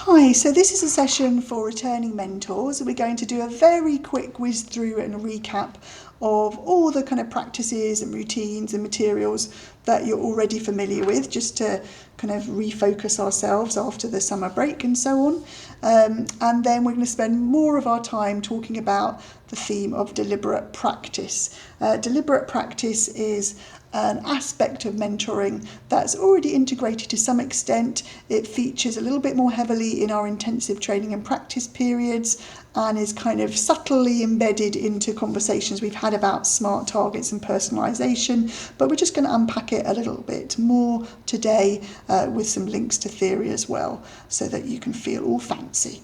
Hi, so this is a session for returning mentors. We're going to do a very quick whiz through and a recap of all the kind of practices and routines and materials that you're already familiar with, just to kind of refocus ourselves after the summer break and so on. And then we're going to spend more of our time talking about the theme of deliberate practice. Deliberate practice is an aspect of mentoring that's already integrated to some extent. It features a little bit more heavily in our intensive training and practice periods and is kind of subtly embedded into conversations we've had about SMART targets and personalisation, but we're just going to unpack it a little bit more today with some links to theory as well, so that you can feel all fancy.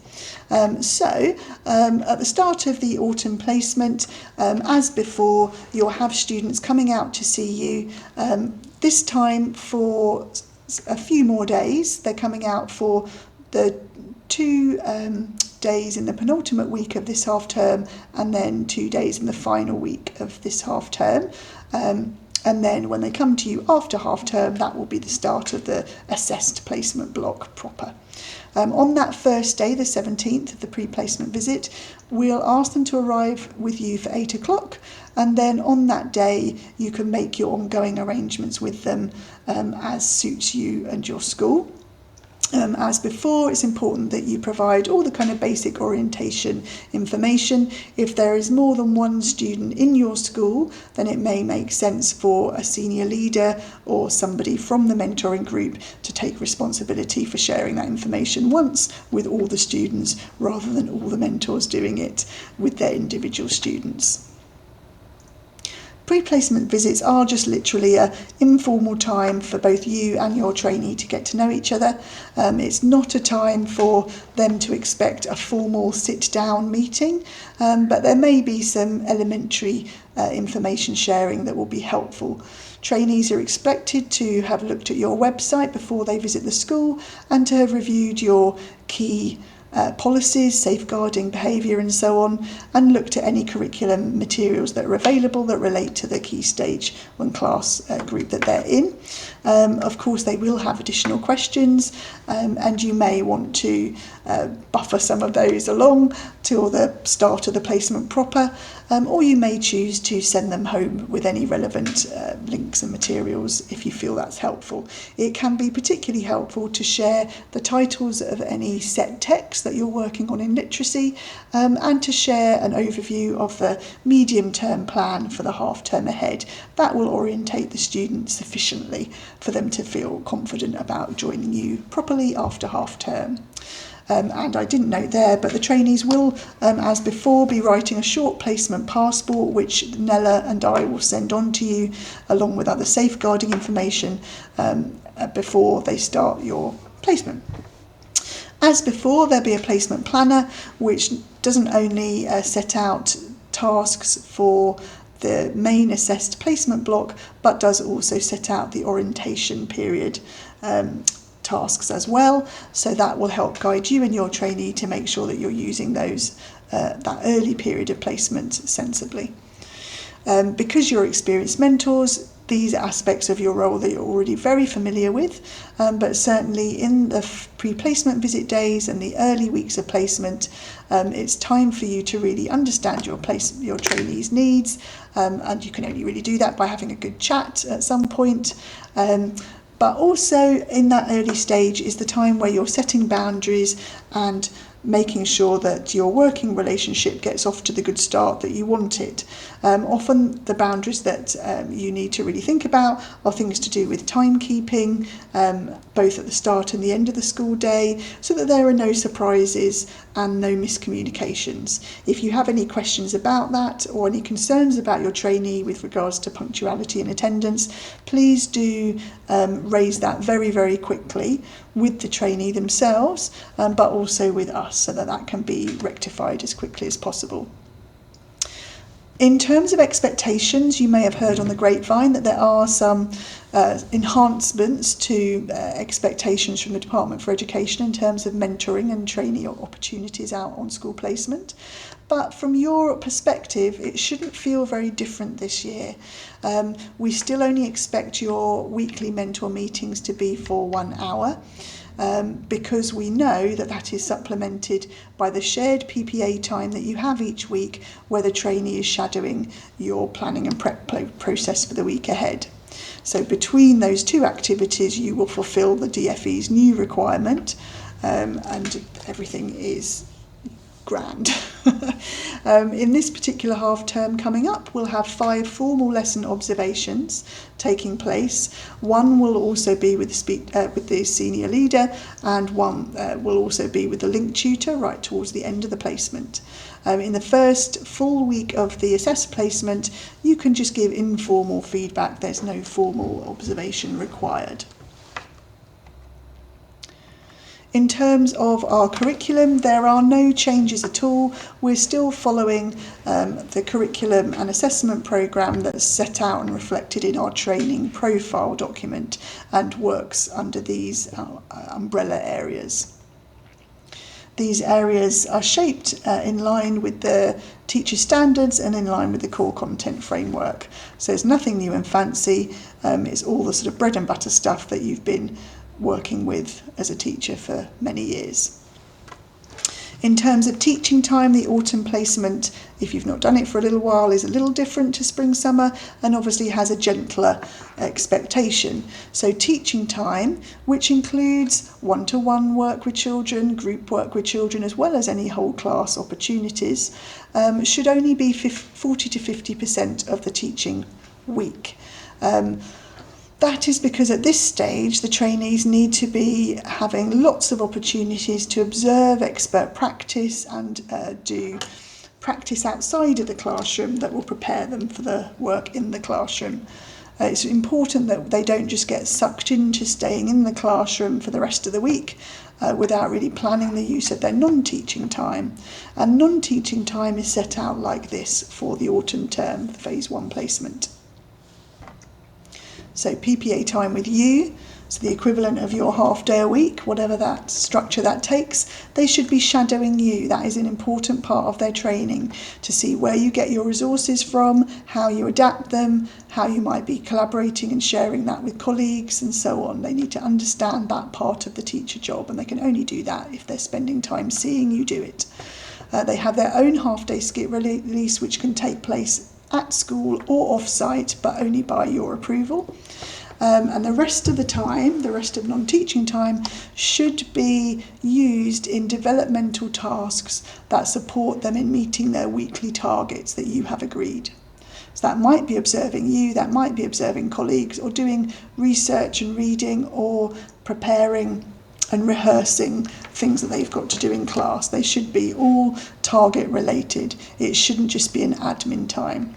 At the start of the autumn placement, as before, you'll have students coming out to see you, this time for a few more days. They're coming out for the 2 days in the penultimate week of this half term, and then 2 days in the final week of this half term. And then when they come to you after half term, that will be the start of the assessed placement block proper. On that first day, the 17th of the pre-placement visit, we'll ask them to arrive with you for 8 o'clock, and then on that day you can make your ongoing arrangements with them as suits you and your school. As before, it's important that you provide all the kind of basic orientation information. If there is more than one student in your school, then it may make sense for a senior leader or somebody from the mentoring group to take responsibility for sharing that information once with all the students, rather than all the mentors doing it with their individual students. Pre-placement visits are just literally an informal time for both you and your trainee to get to know each other. It's not a time for them to expect a formal sit-down meeting, but there may be some elementary information sharing that will be helpful. Trainees are expected to have looked at your website before they visit the school and to have reviewed your key policies, safeguarding behaviour and so on, and looked at any curriculum materials that are available that relate to the Key Stage 1 class group that they're in. Of course, they will have additional questions, and you may want to buffer some of those along till the start of the placement proper, or you may choose to send them home with any relevant links and materials if you feel that's helpful. It can be particularly helpful to share the titles of any set text that you're working on in literacy, and to share an overview of the medium-term plan for the half-term ahead. That will orientate the students sufficiently for them to feel confident about joining you properly after half-term. And I didn't note there, but the trainees will, as before, be writing a short placement passport, which Nella and I will send on to you, along with other safeguarding information before they start your placement. As before, there'll be a placement planner, which doesn't only set out tasks for the main assessed placement block, but does also set out the orientation period tasks as well. So that will help guide you and your trainee to make sure that you're using those that early period of placement sensibly. Because you're experienced mentors, these aspects of your role that you're already very familiar with, but certainly in the pre-placement visit days and the early weeks of placement, it's time for you to really understand your trainees' needs, and you can only really do that by having a good chat at some point. But also in that early stage is the time where you're setting boundaries and making sure that your working relationship gets off to the good start that you want it. Often the boundaries that you need to really think about are things to do with timekeeping, both at the start and the end of the school day, so that there are no surprises and no miscommunications. If you have any questions about that or any concerns about your trainee with regards to punctuality and attendance, please do raise that very, very quickly with the trainee themselves, but also with us, so that that can be rectified as quickly as possible. In terms of expectations, you may have heard on the grapevine that there are some enhancements to expectations from the Department for Education in terms of mentoring and trainee opportunities out on school placement. But from your perspective, it shouldn't feel very different this year. We still only expect your weekly mentor meetings to be for 1 hour. because we know that that is supplemented by the shared PPA time that you have each week where the trainee is shadowing your planning and prep process for the week ahead. So between those two activities you will fulfil the DFE's new requirement, and everything is grand. In this particular half term coming up, we'll have 5 formal lesson observations taking place. One will also be with the senior leader, and one will also be with the link tutor right towards the end of the placement. In the first full week of the assessed placement, you can just give informal feedback. There's no formal observation required. In terms of our curriculum, there are no changes at all. We're still following the curriculum and assessment programme that's set out and reflected in our training profile document and works under these umbrella areas. These areas are shaped in line with the teacher standards and in line with the core content framework. So there's nothing new and fancy. It's all the sort of bread and butter stuff that you've been working with as a teacher for many years. In terms of teaching time, the autumn placement, if you've not done it for a little while, is a little different to spring summer and obviously has a gentler expectation. So teaching time, which includes one-to-one work with children, group work with children, as well as any whole class opportunities, should only be 40 to 50% of the teaching week. That is because at this stage the trainees need to be having lots of opportunities to observe expert practice and do practice outside of the classroom that will prepare them for the work in the classroom. It's important that they don't just get sucked into staying in the classroom for the rest of the week without really planning the use of their non-teaching time. And non-teaching time is set out like this for the autumn term, the phase 1 placement. So PPA time with you, so the equivalent of your half day a week, whatever that structure that takes, they should be shadowing you. That is an important part of their training, to see where you get your resources from, how you adapt them, how you might be collaborating and sharing that with colleagues and so on. They need to understand that part of the teacher job, and they can only do that if they're spending time seeing you do it. They have their own half day skit release, which can take place at school or off-site, but only by your approval. And the rest of the time, the rest of non-teaching time, should be used in developmental tasks that support them in meeting their weekly targets that you have agreed. So that might be observing you, that might be observing colleagues, or doing research and reading, or preparing and rehearsing things that they've got to do in class. They should be all target related. It shouldn't just be an admin time.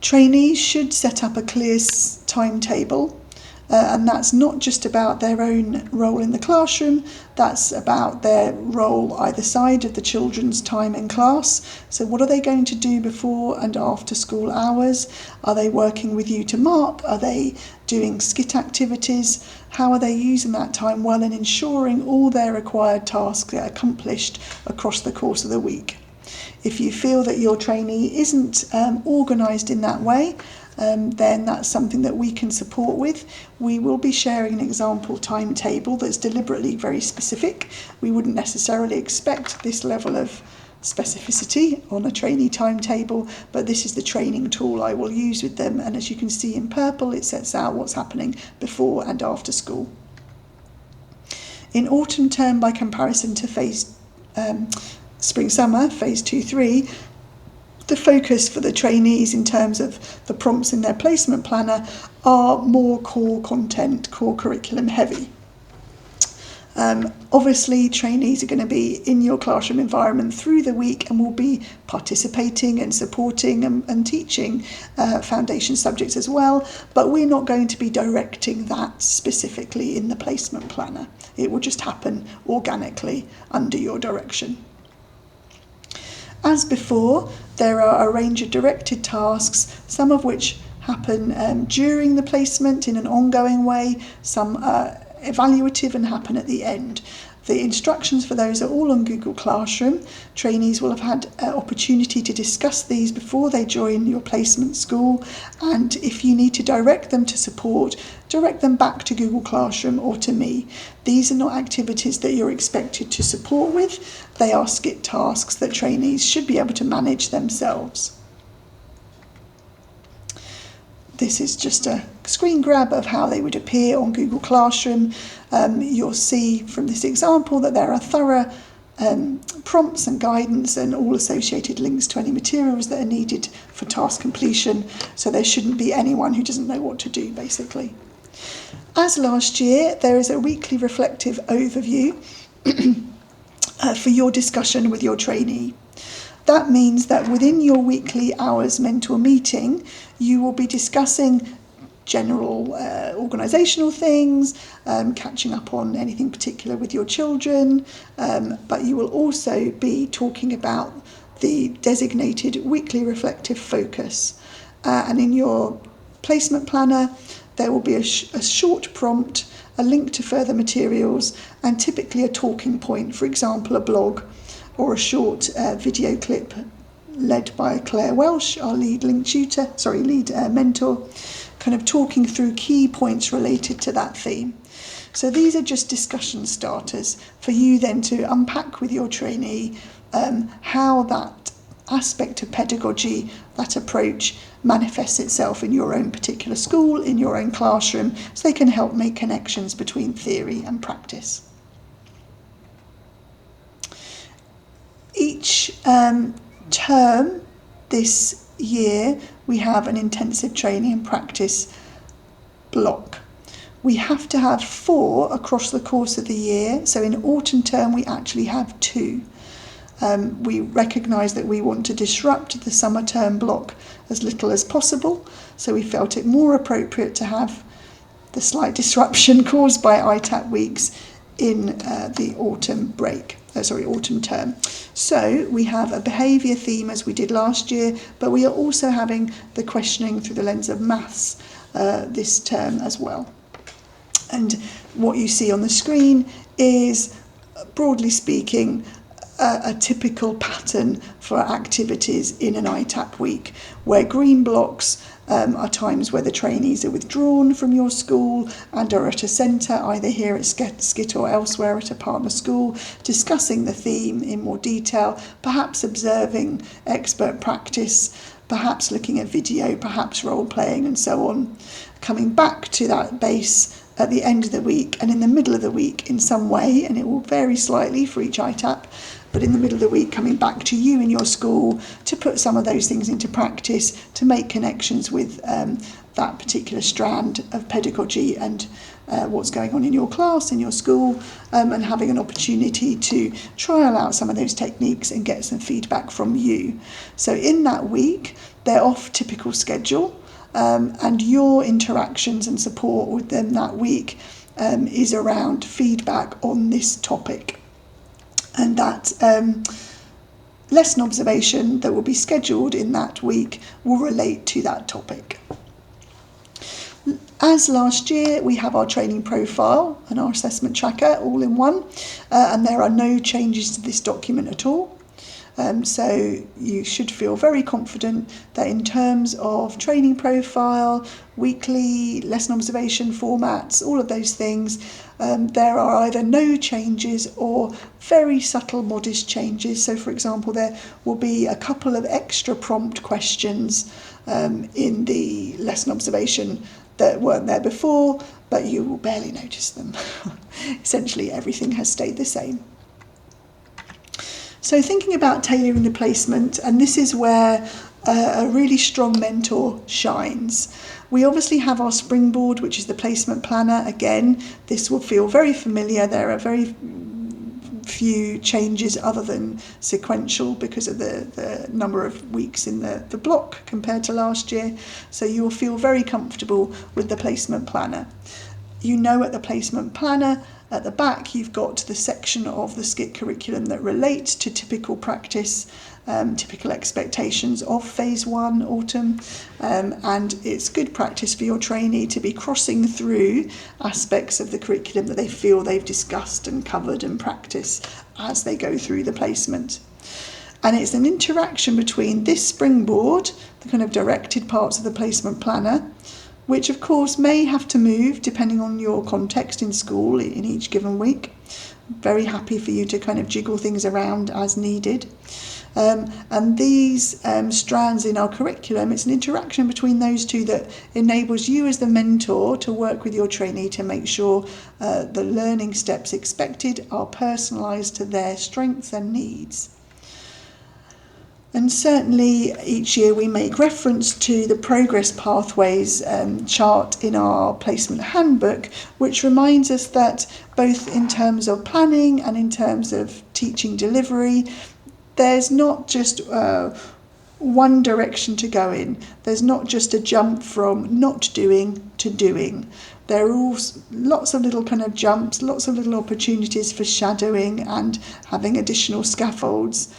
Trainees should set up a clear timetable, and that's not just about their own role in the classroom, that's about their role either side of the children's time in class. So what are they going to do before and after school hours? Are they working with you to mark? Are they doing skit activities? How are they using that time well and ensuring all their required tasks are accomplished across the course of the week? If you feel that your trainee isn't organised in that way, then that's something that we can support with. We will be sharing an example timetable that's deliberately very specific. We wouldn't necessarily expect this level of specificity on a trainee timetable, but this is the training tool I will use with them, and as you can see in purple, it sets out what's happening before and after school. In autumn term, by comparison to spring-summer, phase 2-3, the focus for the trainees in terms of the prompts in their placement planner are more core content, core curriculum heavy. Obviously, trainees are going to be in your classroom environment through the week and will be participating and supporting and teaching foundation subjects as well, but we're not going to be directing that specifically in the placement planner. It will just happen organically under your direction. As before, there are a range of directed tasks, some of which happen during the placement in an ongoing way, some evaluative and happen at the end. The instructions for those are all on Google Classroom. Trainees will have had an opportunity to discuss these before they join your placement school, and if you need to direct them to support, direct them back to Google Classroom or to me. These are not activities that you're expected to support with. They are skit tasks that trainees should be able to manage themselves. This is just a screen grab of how they would appear on Google Classroom. You'll see from this example that there are thorough prompts and guidance and all associated links to any materials that are needed for task completion, so there shouldn't be anyone who doesn't know what to do, basically. As last year, there is a weekly reflective overview for your discussion with your trainee. That means that within your weekly hours mentor meeting, you will be discussing general organisational things, catching up on anything particular with your children, but you will also be talking about the designated weekly reflective focus. And in your placement planner, there will be a short prompt, a link to further materials, and typically a talking point, for example, a blog or a short video clip led by Claire Welsh, our lead mentor, kind of talking through key points related to that theme. So these are just discussion starters for you then to unpack with your trainee how that aspect of pedagogy, that approach, manifests itself in your own particular school, in your own classroom, so they can help make connections between theory and practice. Each term this year, we have an intensive training and practice block. We have to have 4 across the course of the year, so in autumn term we actually have 2. We recognise that we want to disrupt the summer term block as little as possible, so we felt it more appropriate to have the slight disruption caused by ITAP weeks in the autumn term. So we have a behaviour theme as we did last year, but we are also having the questioning through the lens of maths this term as well. And what you see on the screen is, broadly speaking, a typical pattern for activities in an ITAP week, where green blocks are times where the trainees are withdrawn from your school and are at a centre, either here at SCIT or elsewhere at a partner school, discussing the theme in more detail, perhaps observing expert practice, perhaps looking at video, perhaps role-playing and so on, coming back to that base at the end of the week and in the middle of the week in some way, and it will vary slightly for each ITAP, but in the middle of the week coming back to you in your school to put some of those things into practice, to make connections with that particular strand of pedagogy and what's going on in your class, in your school, and having an opportunity to trial out some of those techniques and get some feedback from you. So in that week, they're off typical schedule, and your interactions and support with them that week is around feedback on this topic. And that lesson observation that will be scheduled in that week will relate to that topic. As last year, we have our training profile and our assessment tracker all in one, and there are no changes to this document at all. So you should feel very confident that in terms of training profile, weekly lesson observation formats, all of those things, there are either no changes or very subtle, modest changes. So, for example, there will be a couple of extra prompt questions in the lesson observation that weren't there before, but you will barely notice them. Essentially, everything has stayed the same. So thinking about tailoring the placement, and this is where a really strong mentor shines. We obviously have our springboard, which is the placement planner. Again, this will feel very familiar. There are very few changes other than sequential because of the number of weeks in the block compared to last year. So you will feel very comfortable with the placement planner. You know at the placement planner At the back, you've got the section of the SCIT curriculum that relates to typical practice, typical expectations of Phase 1 autumn, and it's good practice for your trainee to be crossing through aspects of the curriculum that they feel they've discussed and covered and practiced as they go through the placement. And it's an interaction between this springboard, the kind of directed parts of the placement planner, which of course may have to move depending on your context in school in each given week. Very happy for you to kind of jiggle things around as needed. And these strands in our curriculum, it's an interaction between those two that enables you as the mentor to work with your trainee to make sure the learning steps expected are personalised to their strengths and needs. And certainly each year we make reference to the progress pathways chart in our placement handbook, which reminds us that both in terms of planning and in terms of teaching delivery, there's not just one direction to go in. There's not just a jump from not doing to doing. There are all lots of little kind of jumps, lots of little opportunities for shadowing and having additional scaffolds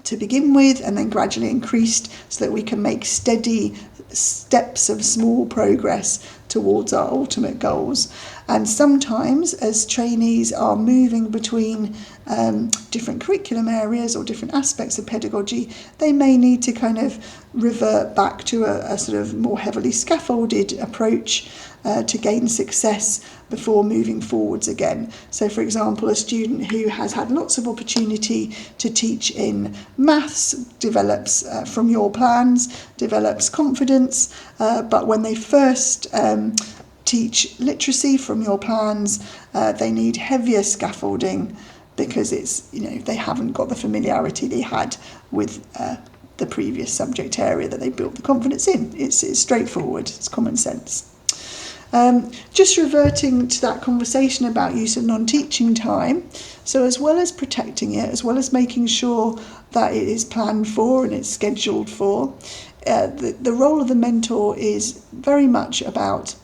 to begin with, and then gradually increased so that we can make steady steps of small progress towards our ultimate goals. And sometimes as trainees are moving between different curriculum areas or different aspects of pedagogy, they may need to kind of revert back to a sort of more heavily scaffolded approach to gain success before moving forwards again. So for example, a student who has had lots of opportunity to teach in maths develops from your plans, develops confidence, but when they first teach literacy from your plans, they need heavier scaffolding because it's, they haven't got the familiarity they had with the previous subject area that they built the confidence in. It's straightforward, it's common sense. Just reverting to that conversation about use of non-teaching time, so as well as protecting it, as well as making sure that it is planned for and it's scheduled for, the role of the mentor is very much about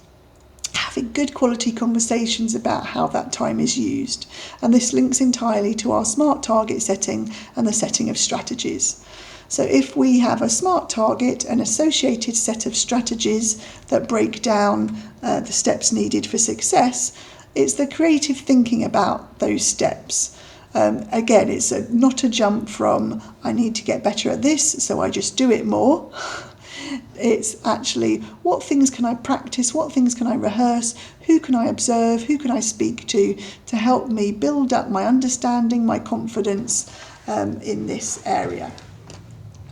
having good quality conversations about how that time is used. And this links entirely to our SMART target setting and the setting of strategies. So if we have a SMART target, an associated set of strategies that break down the steps needed for success, it's the creative thinking about those steps. Again, it's not a jump from I need to get better at this, so I just do it more. It's actually what things can I practice, what things can I rehearse, who can I observe, who can I speak to help me build up my understanding, my confidence in this area.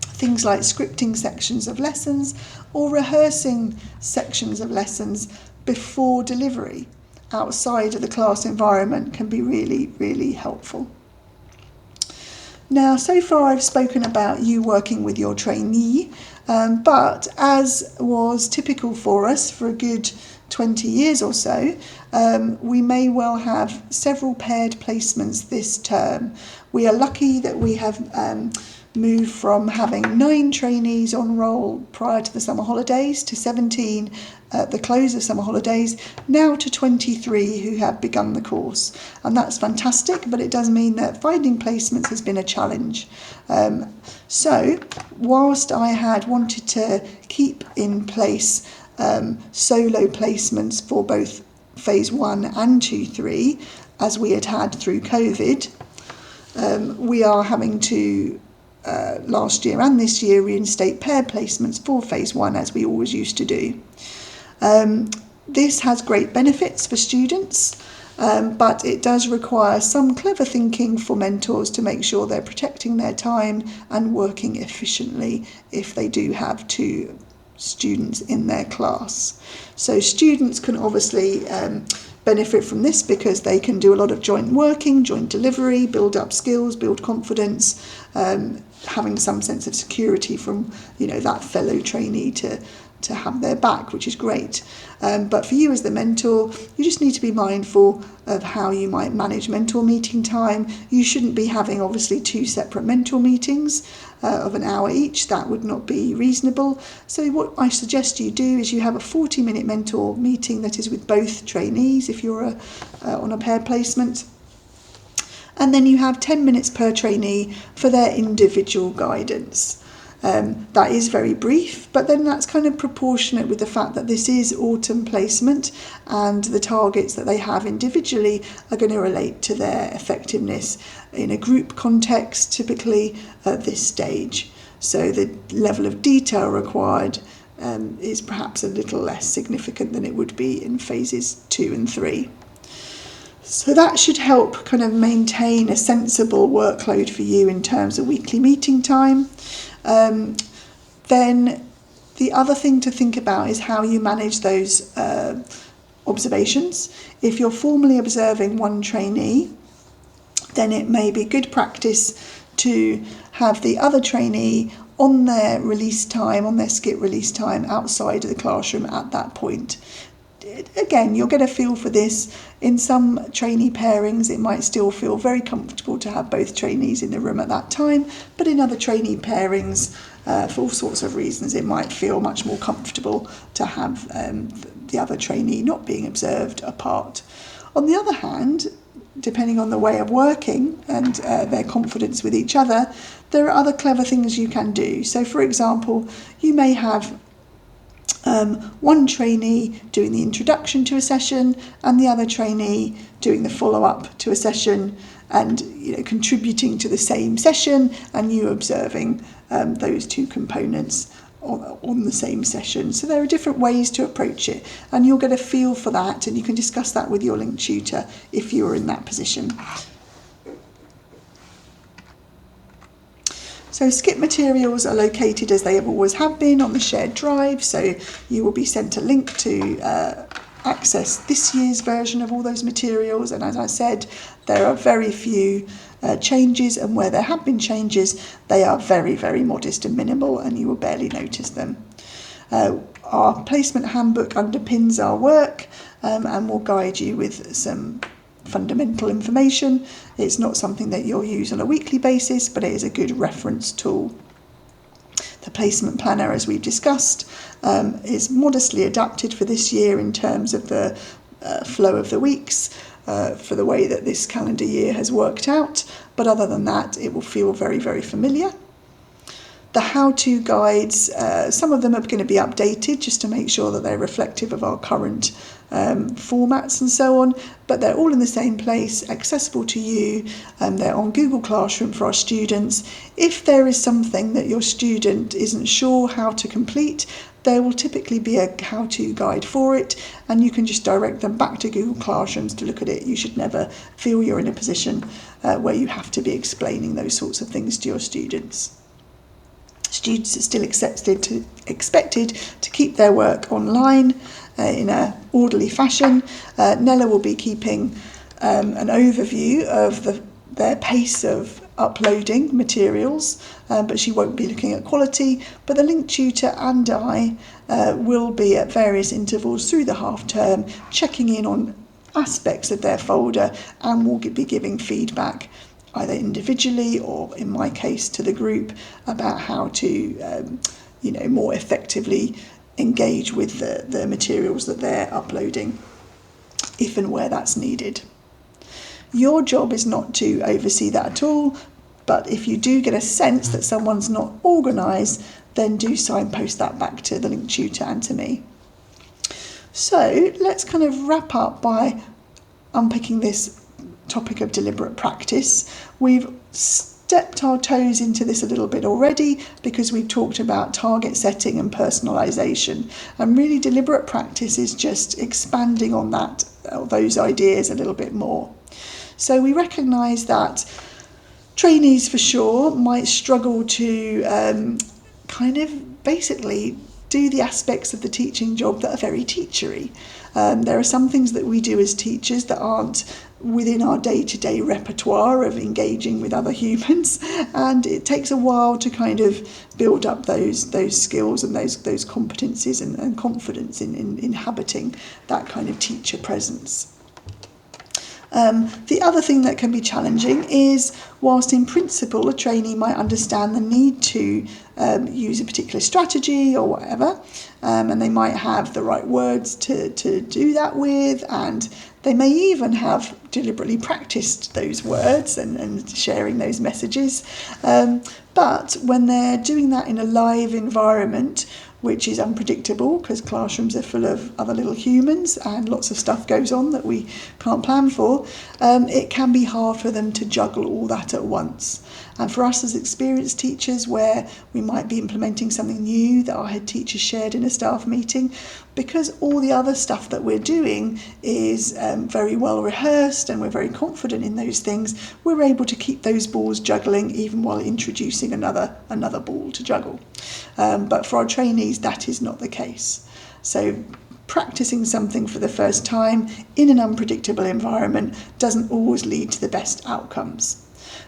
Things like scripting sections of lessons or rehearsing sections of lessons before delivery outside of the class environment can be really, really helpful. Now, so far I've spoken about you working with your trainee, but as was typical for us for a good 20 years or so, we may well have several paired placements this term. We are lucky that we have moved from having 9 trainees on roll prior to the summer holidays to 17 at the close of summer holidays, now to 23 who have begun the course. And that's fantastic, but it does mean that finding placements has been a challenge. So whilst I had wanted to keep in place solo placements for both phase 1 and 2-3, as we had through COVID, we are having to last year and this year reinstate paired placements for phase 1 as we always used to do. This has great benefits for students, but it does require some clever thinking for mentors to make sure they're protecting their time and working efficiently if they do have 2 students in their class. So students can obviously benefit from this because they can do a lot of joint working, joint delivery, build up skills, build confidence, having some sense of security from that fellow trainee to have their back, which is great. But for you as the mentor, you just need to be mindful of how you might manage mentor meeting time. You shouldn't be having obviously 2 separate mentor meetings of an hour each. That would not be reasonable. So what I suggest you do is you have a 40-minute mentor meeting that is with both trainees if you're on a pair placement. And then you have 10 minutes per trainee for their individual guidance. That is very brief, but then that's kind of proportionate with the fact that this is autumn placement and the targets that they have individually are going to relate to their effectiveness in a group context, typically at this stage. So the level of detail required is perhaps a little less significant than it would be in phases 2 and 3. So that should help kind of maintain a sensible workload for you in terms of weekly meeting time. Then the other thing to think about is how you manage those observations. If you're formally observing one trainee, then it may be good practice to have the other trainee on their release time, on their skip release time outside of the classroom at that point. Again, you'll get a feel for this. In some trainee pairings, it might still feel very comfortable to have both trainees in the room at that time, but in other trainee pairings, for all sorts of reasons, it might feel much more comfortable to have the other trainee not being observed apart. On the other hand, depending on the way of working and their confidence with each other, there are other clever things you can do. So, for example, you may have one trainee doing the introduction to a session and the other trainee doing the follow-up to a session and contributing to the same session, and you observing those 2 components on the same session. So there are different ways to approach it, and you'll get a feel for that, and you can discuss that with your link tutor if you're in that position. So skip materials are located as they always have been on the shared drive, so you will be sent a link to access this year's version of all those materials, and as I said, there are very few changes, and where there have been changes, they are very, very modest and minimal, and you will barely notice them. Our placement handbook underpins our work and will guide you with some fundamental information. It's not something that you'll use on a weekly basis, but it is a good reference tool. The placement planner, as we've discussed, is modestly adapted for this year in terms of the flow of the weeks for the way that this calendar year has worked out, but other than that it will feel very, very familiar. The how-to guides, some of them are going to be updated just to make sure that they're reflective of our current formats and so on, but they're all in the same place, accessible to you, and they're on Google Classroom for our students. If there is something that your student isn't sure how to complete, there will typically be a how-to guide for it, and you can just direct them back to Google Classrooms to look at it. You should never feel you're in a position where you have to be explaining those sorts of things to your students. Students are still expected to keep their work online in an orderly fashion. Nella will be keeping an overview of their pace of uploading materials, but she won't be looking at quality. But the link tutor and I will be at various intervals through the half term checking in on aspects of their folder, and will be giving feedback either individually or, in my case, to the group about how to more effectively engage with the materials that they're uploading, if and where that's needed. Your job is not to oversee that at all, but if you do get a sense that someone's not organised, then do signpost that back to the link tutor and to me. So let's kind of wrap up by unpicking this topic of deliberate practice. We've stepped our toes into this a little bit already because we've talked about target setting and personalisation, and really deliberate practice is just expanding on those ideas a little bit more. So we recognise that trainees for sure might struggle to kind of basically do the aspects of the teaching job that are very teachery. There are some things that we do as teachers that aren't within our day-to-day repertoire of engaging with other humans, and it takes a while to kind of build up those skills and those competencies and confidence in inhabiting that kind of teacher presence. The other thing that can be challenging is, whilst in principle a trainee might understand the need to use a particular strategy or whatever, and they might have the right words to do that with, and they may even have deliberately practiced those words and sharing those messages. But when they're doing that in a live environment, which is unpredictable because classrooms are full of other little humans and lots of stuff goes on that we can't plan for, it can be hard for them to juggle all that at once. And for us as experienced teachers, where we might be implementing something new that our head teacher shared in a staff meeting, because all the other stuff that we're doing is very well rehearsed and we're very confident in those things, we're able to keep those balls juggling even while introducing another ball to juggle. But for our trainees, that is not the case. So practicing something for the first time in an unpredictable environment doesn't always lead to the best outcomes.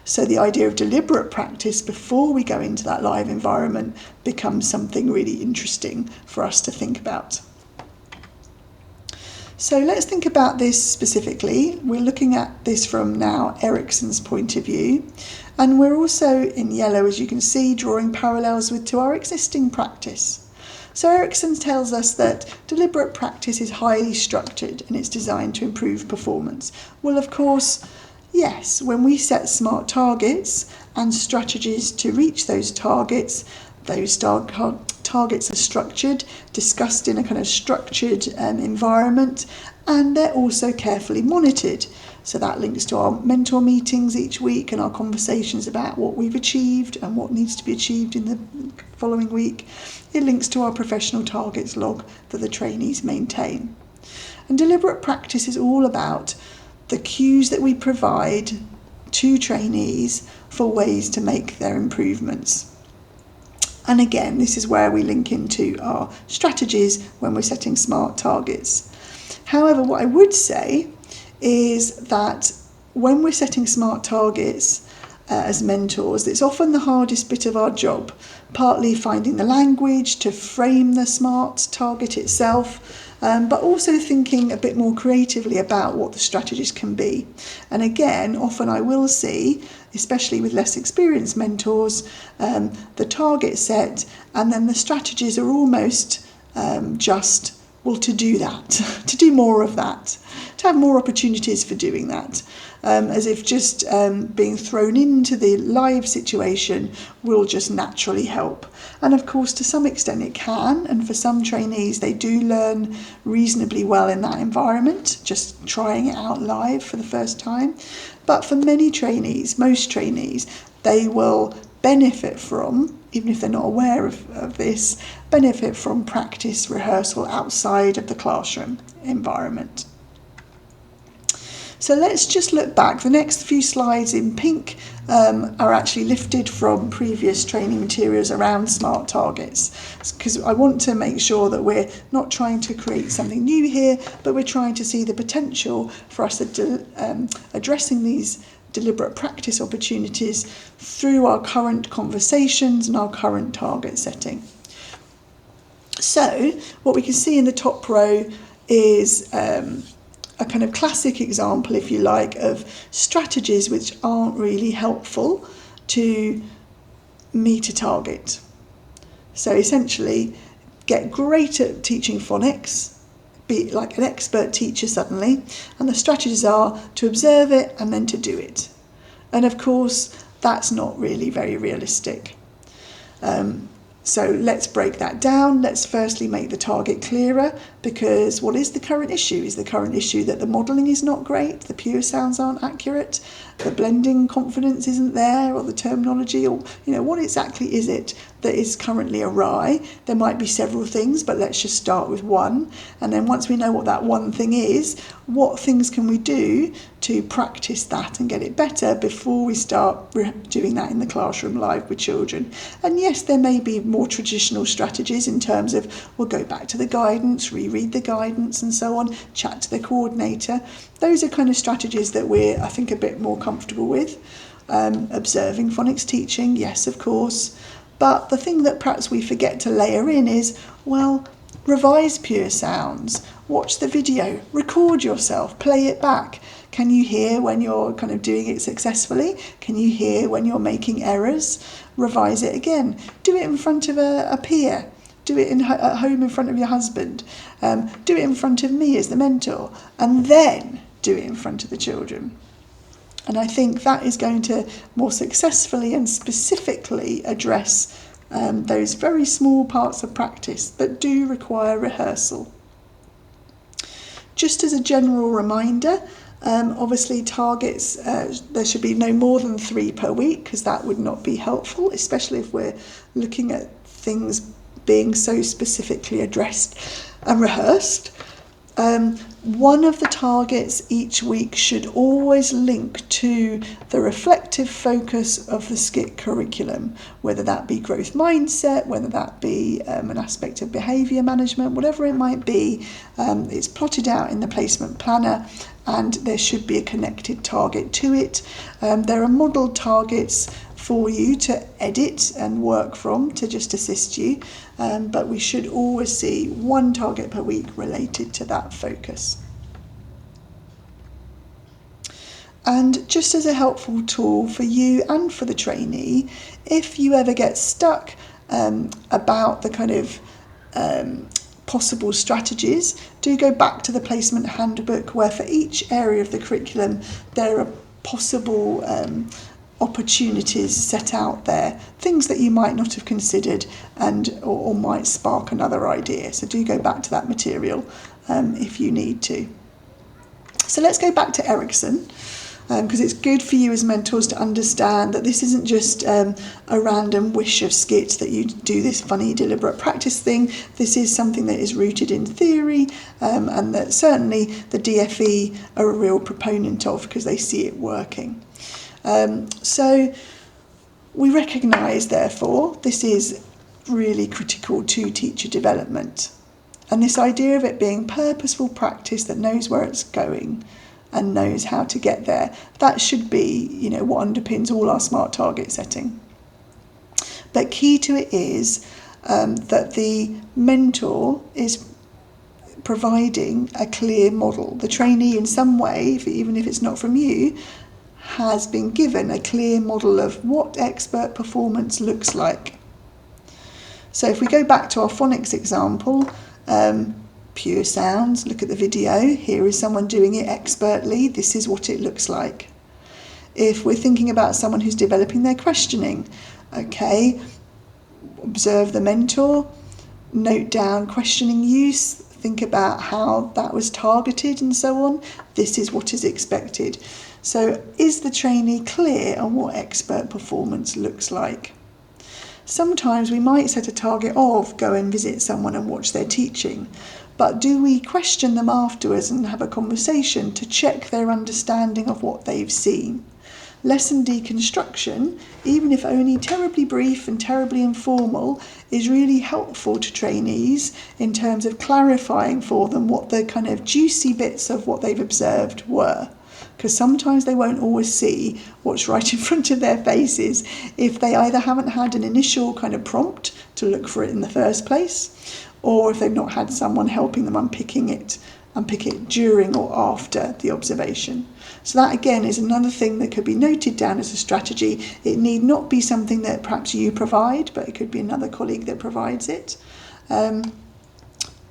So the idea of deliberate practice before we go into that live environment becomes something really interesting for us to think about. So let's think about this specifically. We're looking at this from now Erikson's point of view, and we're also in yellow, as you can see, drawing parallels to our existing practice. So Erikson tells us that deliberate practice is highly structured and it's designed to improve performance. Well, of course, yes, when we set SMART targets and strategies to reach those targets are structured, discussed in a kind of structured environment, and they're also carefully monitored. So that links to our mentor meetings each week and our conversations about what we've achieved and what needs to be achieved in the following week. It links to our professional targets log that the trainees maintain. And deliberate practice is all about the cues that we provide to trainees for ways to make their improvements. And again, this is where we link into our strategies when we're setting SMART targets. However, what I would say is that when we're setting SMART targets as mentors, it's often the hardest bit of our job, partly finding the language to frame the SMART target itself, but also thinking a bit more creatively about what the strategies can be. And again, often I will see, especially with less experienced mentors, the target set and then the strategies are almost just, well, to do that, to do more of that, to have more opportunities for doing that, as if just being thrown into the live situation will just naturally help. And of course, to some extent it can, and for some trainees they do learn reasonably well in that environment, just trying it out live for the first time. But for many trainees, most trainees, they will benefit from, even if they're not aware of this, benefit from practice rehearsal outside of the classroom environment. So let's just look back. The next few slides in pink are actually lifted from previous training materials around SMART targets, because I want to make sure that we're not trying to create something new here, but we're trying to see the potential for us addressing these deliberate practice opportunities through our current conversations and our current target setting. So what we can see in the top row is a kind of classic example, if you like, of strategies which aren't really helpful to meet a target. So essentially, get great at teaching phonics, be like an expert teacher suddenly, and the strategies are to observe it and then to do it. And of course, that's not really very realistic. So let's break that down. Let's firstly make the target clearer, because what is the current issue? Is the current issue that the modelling is not great, the pure sounds aren't accurate, the blending confidence isn't there, or the terminology, or what exactly is it that is currently awry? There might be several things, but let's just start with one. And then once we know what that one thing is, what things can we do to practice that and get it better before we start doing that in the classroom live with children? And yes, there may be more traditional strategies in terms of we'll go back to the guidance, reread read the guidance and so on, chat to the coordinator. Those are kind of strategies that we're, I think, a bit more comfortable with. Observing phonics teaching, yes, of course. But the thing that perhaps we forget to layer in is, well, revise pure sounds, watch the video, record yourself, play it back. Can you hear when you're kind of doing it successfully? Can you hear when you're making errors? Revise it again. Do it in front of a peer. Do it at home in front of your husband. Do it in front of me as the mentor. And then do it in front of the children. And I think that is going to more successfully and specifically address those very small parts of practice that do require rehearsal. Just as a general reminder, obviously targets, there should be no more than 3 per week, because that would not be helpful, especially if we're looking at things being so specifically addressed and rehearsed. One of the targets each week should always link to the reflective focus of the SCITT curriculum, whether that be growth mindset, whether that be an aspect of behaviour management, whatever it might be. It's plotted out in the placement planner, and there should be a connected target to it. There are modelled targets for you to edit and work from to just assist you, but we should always see 1 target per week related to that focus. And just as a helpful tool for you and for the trainee, if you ever get stuck about the kind of possible strategies, do go back to the placement handbook, where for each area of the curriculum there are possible opportunities set out there, things that you might not have considered and or might spark another idea. So do go back to that material if you need to. So let's go back to Erikson, because it's good for you as mentors to understand that this isn't just a random wish of SCITT that you do this funny deliberate practice thing. This is something that is rooted in theory, and that certainly the DFE are a real proponent of, because they see it working. So we recognise, therefore, this is really critical to teacher development. And this idea of it being purposeful practice that knows where it's going and knows how to get there, that should be, what underpins all our SMART target setting. But key to it is that the mentor is providing a clear model. The trainee, in some way, even if it's not from you, has been given a clear model of what expert performance looks like. So if we go back to our phonics example, pure sounds, look at the video, here is someone doing it expertly, this is what it looks like. If we're thinking about someone who's developing their questioning, okay, observe the mentor, note down questioning use, think about how that was targeted and so on, this is what is expected. So is the trainee clear on what expert performance looks like? Sometimes we might set a target of go and visit someone and watch their teaching, but do we question them afterwards and have a conversation to check their understanding of what they've seen? Lesson deconstruction, even if only terribly brief and terribly informal, is really helpful to trainees in terms of clarifying for them what the kind of juicy bits of what they've observed were. Because sometimes they won't always see what's right in front of their faces if they either haven't had an initial kind of prompt to look for it in the first place, or if they've not had someone helping them unpick it during or after the observation. So that again is another thing that could be noted down as a strategy. It need not be something that perhaps you provide, but it could be another colleague that provides it.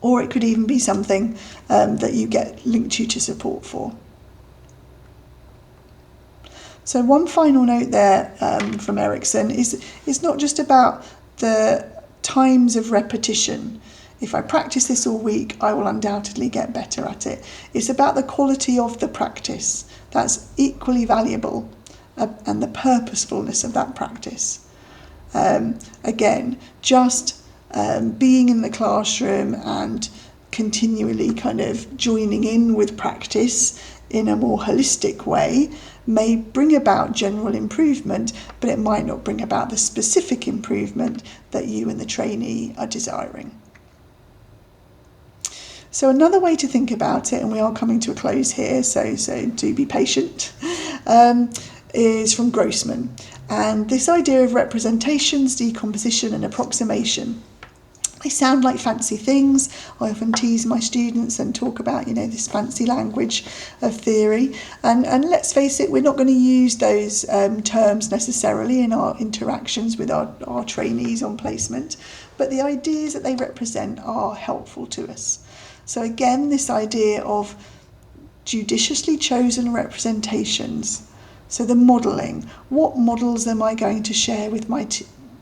Or it could even be something that you get linked tutor support for. So one final note there from Erikson is it's not just about the times of repetition. If I practice this all week, I will undoubtedly get better at it. It's about the quality of the practice. That's equally valuable, and the purposefulness of that practice. Again, just being in the classroom and continually kind of joining in with practice in a more holistic way may bring about general improvement, but it might not bring about the specific improvement that you and the trainee are desiring. So another way to think about it, and we are coming to a close here, so do be patient, is from Grossman. And this idea of representations, decomposition and approximation. They sound like fancy things. I often tease my students and talk about, this fancy language of theory. And let's face it, we're not going to use those terms necessarily in our interactions with our trainees on placement, but the ideas that they represent are helpful to us. So again, this idea of judiciously chosen representations. So the modelling. What models am I going to share with my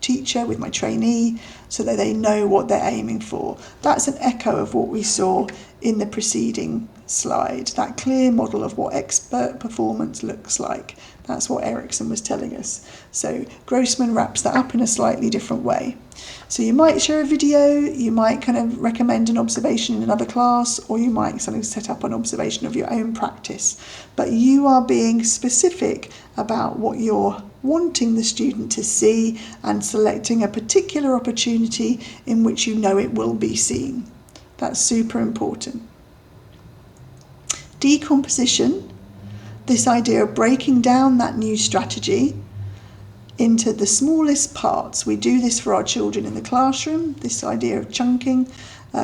teacher, with my trainee, so that they know what they're aiming for? That's an echo of what we saw in the preceding slide, that clear model of what expert performance looks like. That's what Erickson was telling us. So Grossman wraps that up in a slightly different way. So you might share a video, you might kind of recommend an observation in another class, or you might set up an observation of your own practice. But you are being specific about what you're wanting the student to see and selecting a particular opportunity in which you know it will be seen. That's super important. Decomposition, this idea of breaking down that new strategy into the smallest parts. We do this for our children in the classroom, this idea of chunking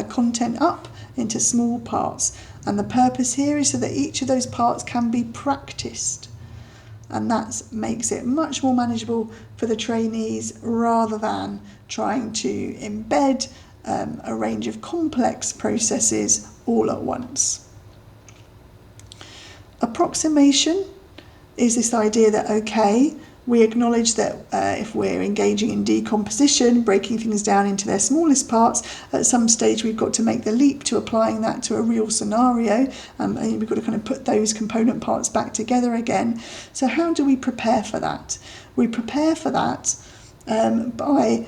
content up into small parts. And the purpose here is so that each of those parts can be practiced. And that makes it much more manageable for the trainees rather than trying to embed a range of complex processes all at once. Approximation is this idea that, okay, we acknowledge that if we're engaging in decomposition, breaking things down into their smallest parts, at some stage we've got to make the leap to applying that to a real scenario, and we've got to kind of put those component parts back together again. So how do we prepare for that? We prepare for that by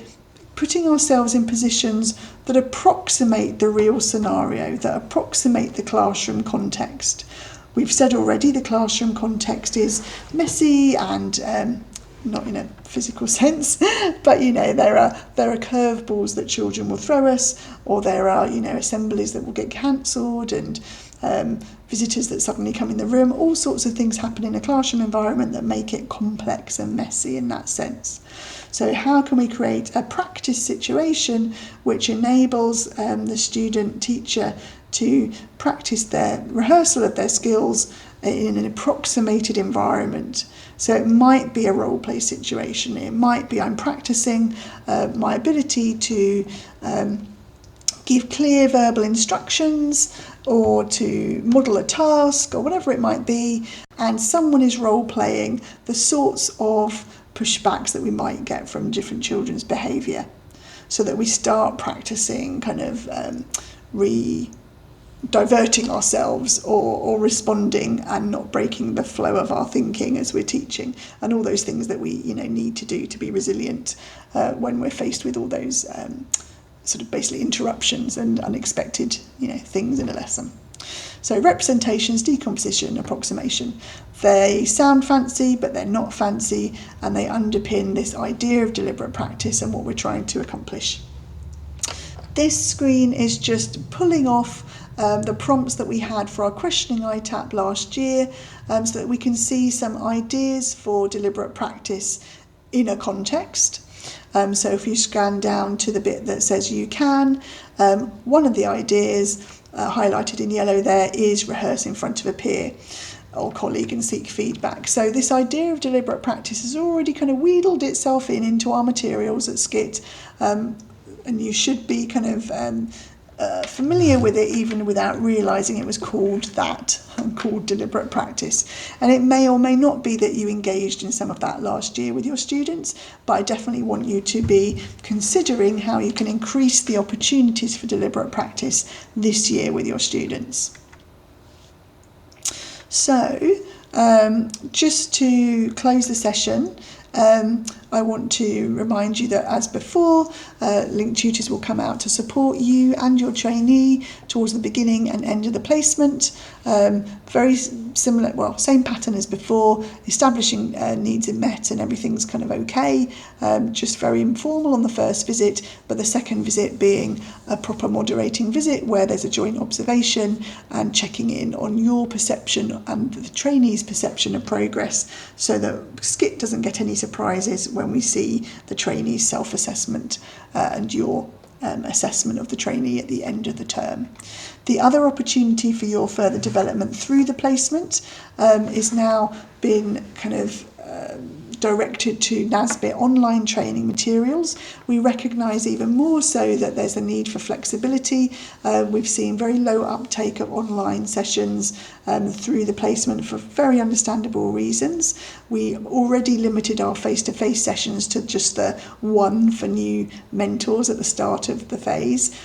putting ourselves in positions that approximate the real scenario, that approximate the classroom context. We've said already the classroom context is messy and not in a physical sense, but there are curveballs that children will throw us, or there are assemblies that will get cancelled, and visitors that suddenly come in the room. All sorts of things happen in a classroom environment that make it complex and messy in that sense. So how can we create a practice situation which enables the student teacher to practice their rehearsal of their skills in an approximated environment? So it might be a role play situation. It might be I'm practicing my ability to give clear verbal instructions, or to model a task, or whatever it might be, and someone is role playing the sorts of pushbacks that we might get from different children's behaviour, so that we start practicing kind of diverting ourselves or responding and not breaking the flow of our thinking as we're teaching, and all those things that we need to do to be resilient when we're faced with all those sort of basically interruptions and unexpected things in a lesson. So representations, decomposition, approximation. They sound fancy, but they're not fancy, and they underpin this idea of deliberate practice and what we're trying to accomplish. This screen is just pulling off the prompts that we had for our questioning ITAP last year, so that we can see some ideas for deliberate practice in a context. So if you scan down to the bit that says you can, one of the ideas highlighted in yellow there is rehearse in front of a peer or colleague and seek feedback. So this idea of deliberate practice has already kind of wheedled itself into our materials at SCITT, and you should be kind of familiar with it even without realising it was called that, called deliberate practice. And it may or may not be that you engaged in some of that last year with your students, but I definitely want you to be considering how you can increase the opportunities for deliberate practice this year with your students. So, just to close the session, I want to remind you that, as before, Link Tutors will come out to support you and your trainee towards the beginning and end of the placement. Very same pattern as before, establishing needs are met and everything's kind of okay, just very informal on the first visit, but the second visit being a proper moderating visit where there's a joint observation and checking in on your perception and the trainee's perception of progress, so that SCITT doesn't get any surprises when we see the trainee's self-assessment and your assessment of the trainee at the end of the term. The other opportunity for your further development through the placement is now been kind of directed to NASBIT online training materials. We recognise even more so that there's a need for flexibility. We've seen very low uptake of online sessions through the placement for very understandable reasons. We already limited our face-to-face sessions to just the one for new mentors at the start of the phase.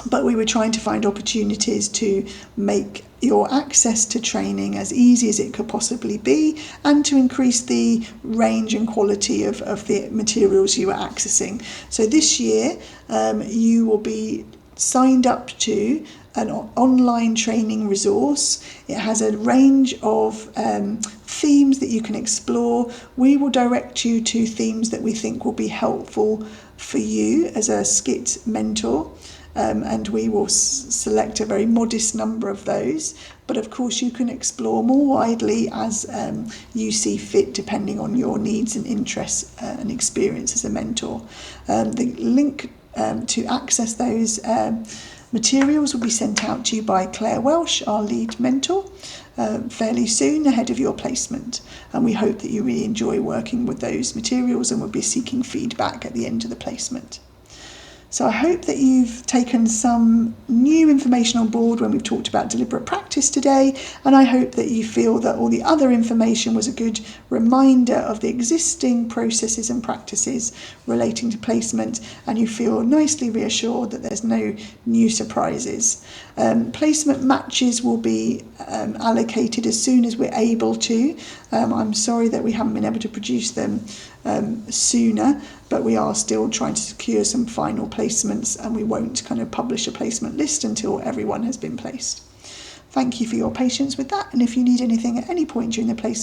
But we were trying to find opportunities to make your access to training as easy as it could possibly be, and to increase the range and quality of the materials you are accessing. So this year you will be signed up to an online training resource. It has a range of themes that you can explore. We will direct you to themes that we think will be helpful for you as a SCITT mentor. And we will select a very modest number of those, but of course you can explore more widely as you see fit, depending on your needs and interests and experience as a mentor. The link to access those materials will be sent out to you by Claire Welsh, our lead mentor, fairly soon ahead of your placement, and we hope that you really enjoy working with those materials and will be seeking feedback at the end of the placement. So I hope that you've taken some new information on board when we've talked about deliberate practice today, and I hope that you feel that all the other information was a good reminder of the existing processes and practices relating to placement, and you feel nicely reassured that there's no new surprises. Placement matches will be allocated as soon as we're able to. I'm sorry that we haven't been able to produce them sooner, but we are still trying to secure some final placements, and we won't kind of publish a placement list until everyone has been placed. Thank you for your patience with that, and if you need anything at any point during the placement,